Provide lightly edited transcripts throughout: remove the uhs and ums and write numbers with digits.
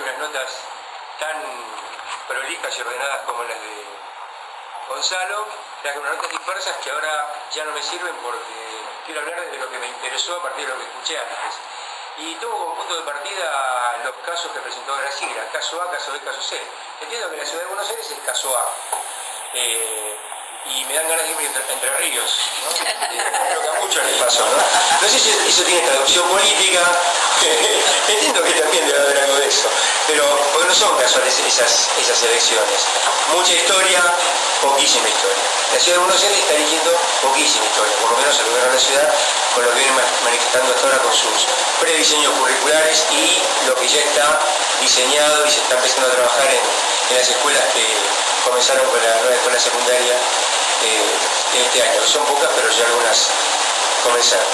redacte unas notas tan prolijas y ordenadas como las de Gonzalo, traje unas notas dispersas que ahora ya no me sirven porque quiero hablar de lo que me interesó a partir de lo que escuché antes. Y tomo como punto de partida los casos que presentó Graciela, caso A, caso B, caso C. Entiendo que la ciudad de Buenos Aires es caso A. Y me dan ganas de irme entre ríos, ¿no? Creo que a muchos les pasó, ¿no? No sé si eso tiene traducción política, entiendo que también debe haber algo de eso, pero porque no son casuales esas elecciones. Mucha historia, poquísima historia. La ciudad de Buenos Aires está eligiendo poquísima historia, por lo menos el gobierno de la ciudad, con lo que viene manifestando hasta ahora con sus prediseños curriculares y lo que ya está diseñado y se está empezando a trabajar en las escuelas que comenzaron con la nueva escuela secundaria en este año. Son pocas, pero ya algunas comenzaron.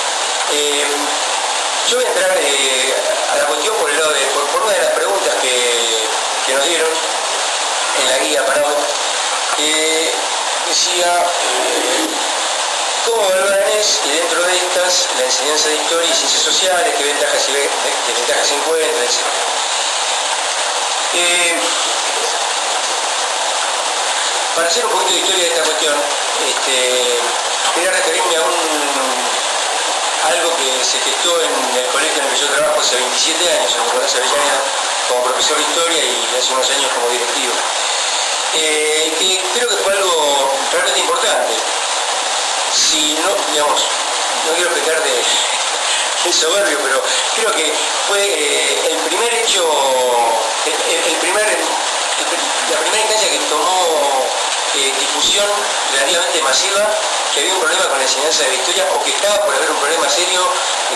Yo voy a entrar a la cuestión por el lado por una de las preguntas que nos dieron en la guía para hoy, que decía ¿cómo valoran y dentro de estas la enseñanza de historia y ciencias sociales, qué ventajas y desventajas se encuentran, etc.? Para hacer un poquito de historia de esta cuestión, quería referirme a algo que se gestó en el colegio en el que yo trabajo hace 27 años, en Nicolás Avellaneda, como profesor de historia y hace unos años como directivo. Que creo que fue algo realmente importante. Si no, digamos, no quiero pecar de soberbio, pero creo que fue el primer hecho, la primera instancia que tomó difusión relativamente masiva que había un problema con la enseñanza de la historia o que estaba por haber un problema serio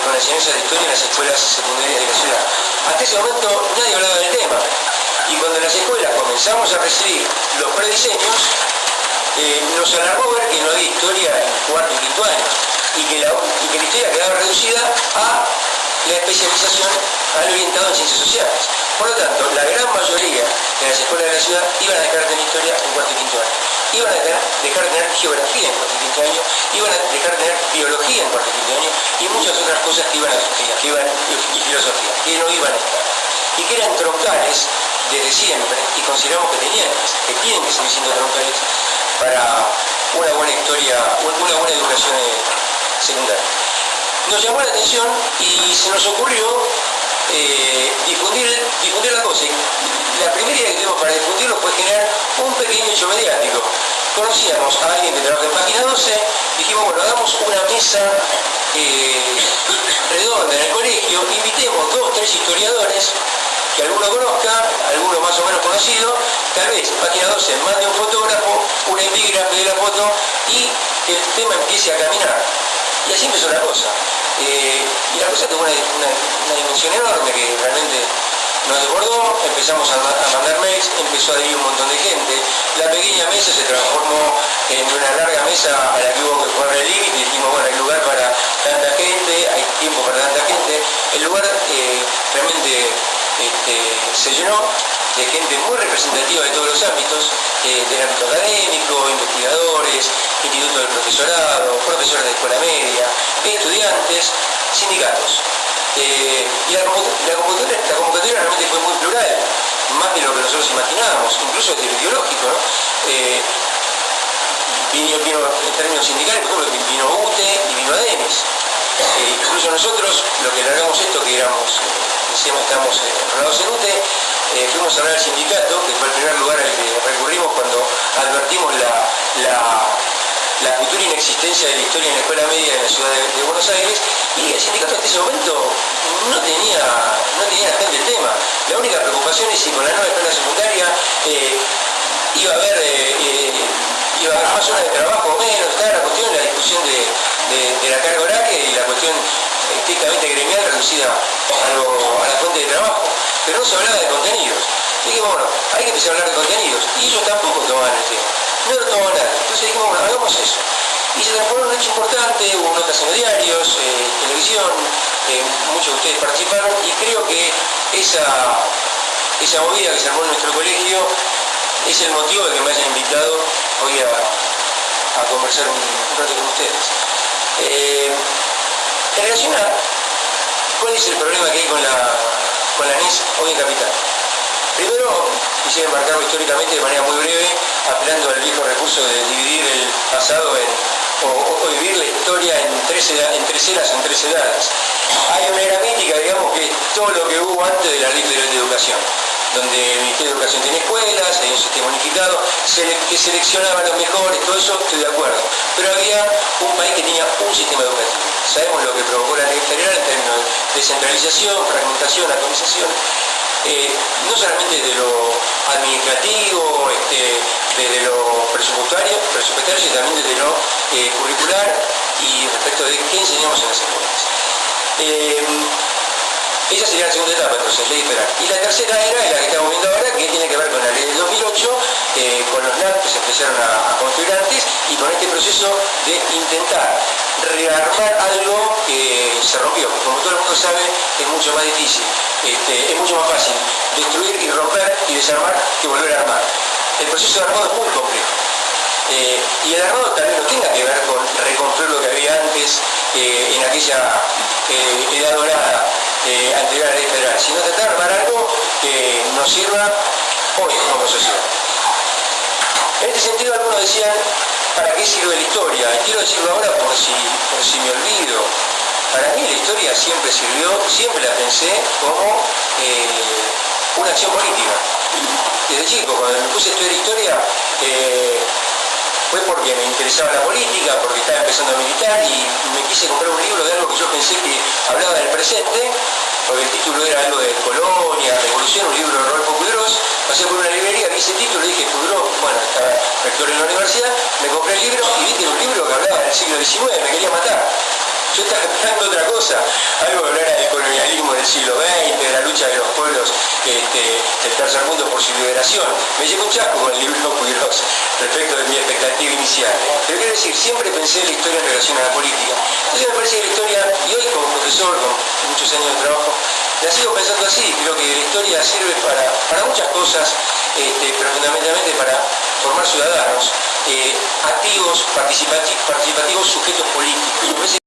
con la enseñanza de la historia en las escuelas secundarias de la ciudad. Hasta ese momento nadie hablaba del tema y cuando en las escuelas comenzamos a recibir los prediseños nos alarmó ver que no había historia en cuarto y quinto año y que la historia quedaba reducida a la especialización al orientado en ciencias sociales. Por lo tanto, la gran mayoría de las escuelas de la ciudad iban a dejar de tener historia en cuarto y quinto año. Iban a dejar de tener geografía en cuarto y quinto año, iban a dejar de tener biología en cuarto y quinto año y muchas otras cosas que iban y filosofía, que no iban a estar. Y que eran troncales desde siempre y consideramos que tienen que seguir siendo troncales para una buena historia, una buena educación secundaria. Nos llamó la atención y se nos ocurrió difundir la cosa. La primera idea que tuvimos para difundirlo fue generar un pequeño hecho mediático. Conocíamos a alguien que trabaja en Página 12, dijimos, bueno, hagamos una mesa redonda en el colegio, invitemos 2 o 3 historiadores que alguno conozca, alguno más o menos conocido, tal vez Página 12 mande un fotógrafo, un epígrafe de la foto y el tema empiece a caminar. Y así empezó la cosa. Y la cosa tuvo una dimensión enorme que realmente nos desbordó, empezamos a mandar mails, empezó a ir un montón de gente. La pequeña mesa se transformó en una larga mesa a la que hubo que poner el límite y dijimos, bueno, hay lugar para tanta gente, hay tiempo para tanta gente. El lugar realmente se llenó de gente muy representativa de todos los ámbitos, del ámbito académico, investigadores, instituto del profesorado, profesores de escuela media, estudiantes, sindicatos. Y la convocatoria realmente fue muy plural, más de lo que nosotros imaginábamos, incluso desde lo ideológico, ¿no? Vino en términos sindicales, por ejemplo, vino UTE y vino ADEMIS. Incluso nosotros, lo que largamos esto, que decíamos estamos enrolados en UTE, fuimos a hablar al sindicato, que fue el primer lugar al que recurrimos cuando advertimos la futura inexistencia de la historia en la escuela media en la ciudad de Buenos Aires, y el sindicato hasta ese momento no tenía gente el tema. La única preocupación es si con la nueva escuela secundaria iba a haber más horas de trabajo o menos, estaba la cuestión de la discusión de la carga horaria y la cuestión estrictamente gremial reducida a la fuente de trabajo, pero no se hablaba de contenidos. Y dijimos, bueno, hay que empezar a hablar de contenidos, y ellos tampoco tomaban el tema, no lo tomaban nada. Entonces dijimos, bueno, hagamos eso. Y se transformó en un hecho importante, hubo notas en los diarios, televisión, muchos de ustedes participaron, y creo que esa movida que se armó en nuestro colegio es el motivo de que me hayan invitado hoy a conversar un rato con ustedes. En relación a cuál es el problema que hay con la NES hoy en Capital. Primero, quisiera enmarcarlo históricamente de manera muy breve, apelando al viejo recurso de dividir el pasado o vivir la historia en tres eras o en tres edades. Hay una era mítica, digamos, que es todo lo que hubo antes de la Ley Federal de Educación, donde el Ministerio de Educación tiene escuelas, hay un sistema unificado, que seleccionaba a los mejores, todo eso estoy de acuerdo. Pero había un país que tenía un sistema educativo. Sabemos lo que provocó la Ley Federal en términos de descentralización, fragmentación, atomización. No solamente desde lo administrativo, desde lo presupuestario, sino también desde lo curricular y respecto de qué enseñamos en las escuelas. Esa sería la segunda etapa, entonces, ley federal. Y la tercera era la que estamos viendo ahora, que tiene que ver con la ley del 2008, con los NAP que se empezaron a construir antes, y con este proceso de intentar rearmar algo que se rompió. Como todo el mundo sabe, es mucho más difícil, es mucho más fácil destruir y romper y desarmar que volver a armar. El proceso de armado es muy complejo. Y el armado también no tenga que ver con reconstruir lo que había antes en aquella edad dorada anterior a la ley federal, sino tratar de armar algo que nos sirva hoy como sociedad. En este sentido, algunos decían, ¿para qué sirve la historia? Y quiero decirlo ahora por si me olvido. Para mí la historia siempre sirvió, siempre la pensé como una acción política. Desde chico, cuando me puse a estudiar historia, fue porque me interesaba la política, porque estaba empezando a militar y me quise comprar un libro de algo que yo pensé que hablaba del presente, porque el título era algo de Colonia, Revolución, un libro de Rodolfo Puigros. Pasé por una librería, vi ese título y dije, Puigros, bueno, estaba rector en la universidad, me compré el libro y vi que era un libro que hablaba del siglo XIX, me quería matar. Yo estaba esperando otra cosa, algo que hablara del colonialismo del siglo XX, de la lucha de los pueblos del tercer mundo por su liberación. Me llevo un chasco con el libro Puigros respecto de mi expectativa inicial. Pero quiero decir, siempre pensé en la historia en relación a la política. Entonces me parece que la historia, y hoy como profesor, con muchos años de trabajo, la sigo pensando así. Creo que la historia sirve para muchas cosas, pero fundamentalmente para formar ciudadanos activos, participativos, sujetos políticos.